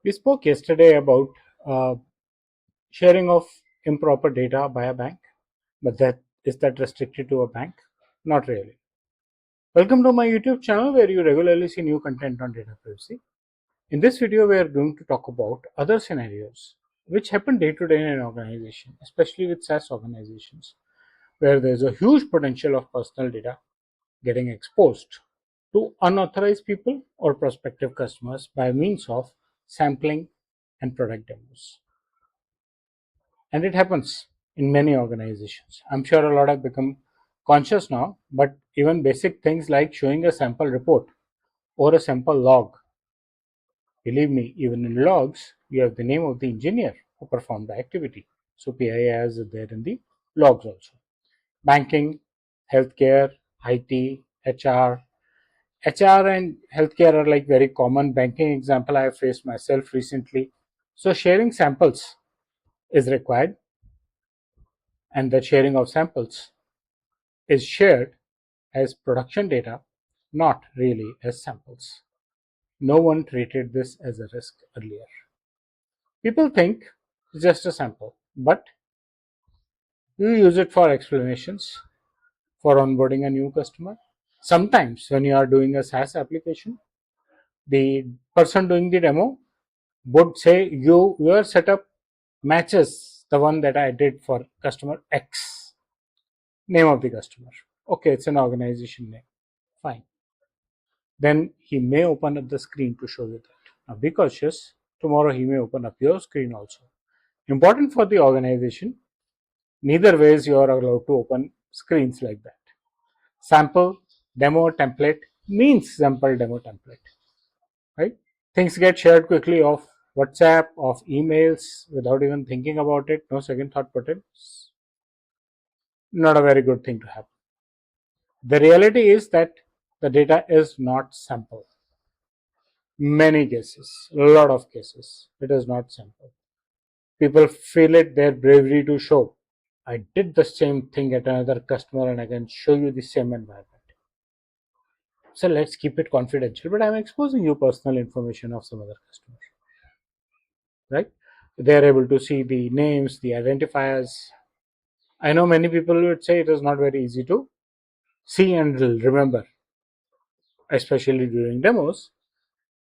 We spoke yesterday about uh, sharing of improper data by a bank, but that is that restricted to a bank? Not really. Welcome to my YouTube channel where you regularly see new content on data privacy. In this video, we are going to talk about other scenarios which happen day to day in an organization, especially with SaaS organizations, where there is a huge potential of personal data getting exposed to unauthorized people or prospective customers by means of sampling and product demos. And it happens in many organizations. I'm sure a lot have become conscious now, but even basic things like showing a sample report or a sample log. Believe me, even in logs, you have the name of the engineer who performed the activity. So PII is there in the logs also. Banking, healthcare, IT, HR. HR and healthcare are like very common banking example I have faced myself recently. So sharing samples is required, and the sharing of samples is shared as production data, not really as samples. No one treated this as a risk earlier. People think it's just a sample, but you use it for explanations, for onboarding a new customer. Sometimes, when you are doing a SaaS application, the person doing the demo would say, your setup matches the one that I did for customer X, name of the customer. Okay, it's an organization name. Fine. Then he may open up the screen to show you that. Now be cautious. Tomorrow he may open up your screen also. Important for the organization, neither ways you are allowed to open screens like that. Sample demo template means sample demo template, right? Things get shared quickly off WhatsApp, off emails without even thinking about it, no second thought put in. Not a very good thing to happen. The reality is that the data is not sample. Many cases, a lot of cases, it is not sample. People feel it their bravery to show. I did the same thing at another customer and I can show you the same environment. So let's keep it confidential, but I'm exposing you personal information of some other customer, right? They're able to see the names, the identifiers. I know many people would say it is not very easy to see and remember, especially during demos.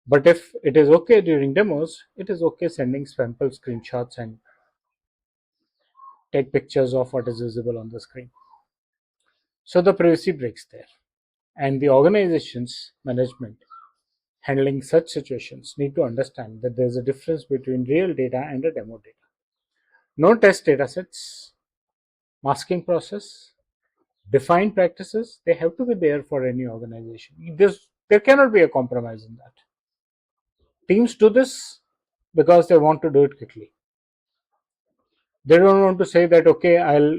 But if it is okay during demos, it is okay sending sample screenshots and take pictures of what is visible on the screen. So the privacy breaks there. And the organization's management handling such situations need to understand that there is a difference between real data and a demo data. No test datasets, masking process, defined practices, they have to be there for any organization. There cannot be a compromise in that. Teams do this because they want to do it quickly. They don't want to say that, okay, I'll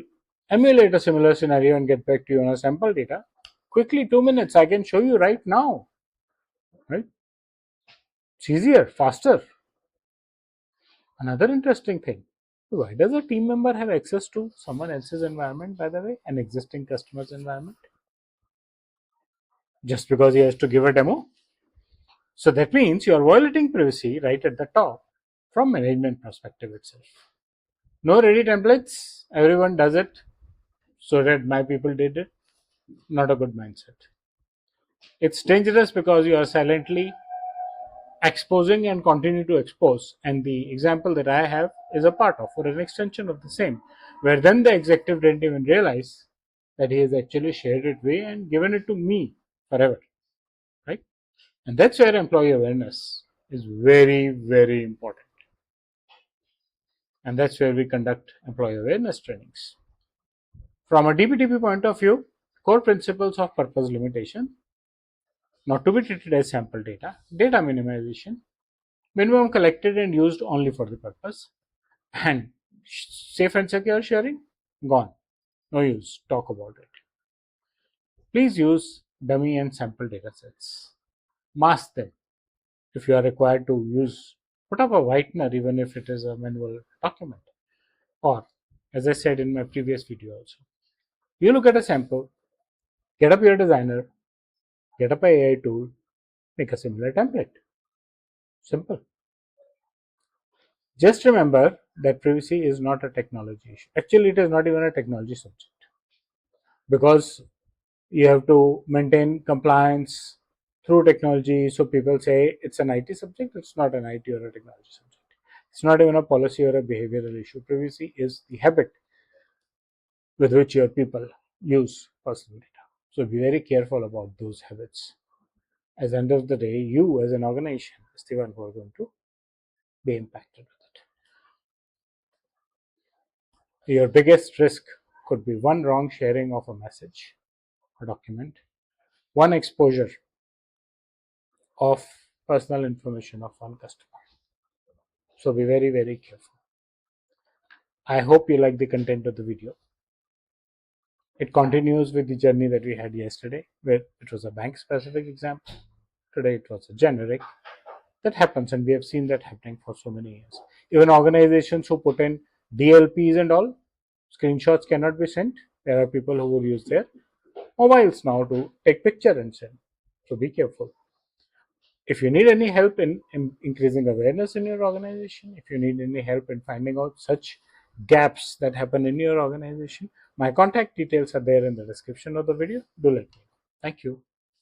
emulate a similar scenario and get back to you on a sample data. Quickly, 2 minutes, I can show you right now. Right? It's easier, faster. Another interesting thing, why does a team member have access to someone else's environment, by the way, an existing customer's environment? Just because he has to give a demo? So that means you are violating privacy right at the top from management perspective itself. No ready templates, everyone does it so that my people did it. Not a good mindset. It's dangerous because you are silently exposing and continue to expose. And the example that I have is a part of or an extension of the same, where then the executive didn't even realize that he has actually shared it away and given it to me forever, right? And that's where employee awareness is very, very important. And that's where we conduct employee awareness trainings. From a DPDP point of view, core principles of purpose limitation, not to be treated as sample data, data minimization, minimum collected and used only for the purpose, and safe and secure sharing, gone. No use. Talk about it. Please use dummy and sample datasets. Mask them if you are required to use. Put up a whitener even if it is a manual document. Or, as I said in my previous video also, you look at a sample, get up your designer, get up a AI tool, make a similar template. Simple. Just remember that privacy is not a technology issue. Actually, it is not even a technology subject, because you have to maintain compliance through technology. So people say it's an IT subject. It's not an IT or a technology subject. It's not even a policy or a behavioral issue. Privacy is the habit with which your people use personal data. So be very careful about those habits. At the end of the day, you as an organization is the one who are going to be impacted with it. Your biggest risk could be one wrong sharing of a message or document, one exposure of personal information of one customer. So be very, very careful. I hope you like the content of the video. It continues with the journey that we had yesterday, where it was a bank specific example. Today it was a generic. That happens, and we have seen that happening for so many years. Even organizations who put in DLPs and all, screenshots cannot be sent. There are people who will use their mobiles now to take picture and send. So be careful. If you need any help in increasing awareness in your organization, if you need any help in finding out such gaps that happen in your organization, my contact details are there in the description of the video. Do let me know. Thank you.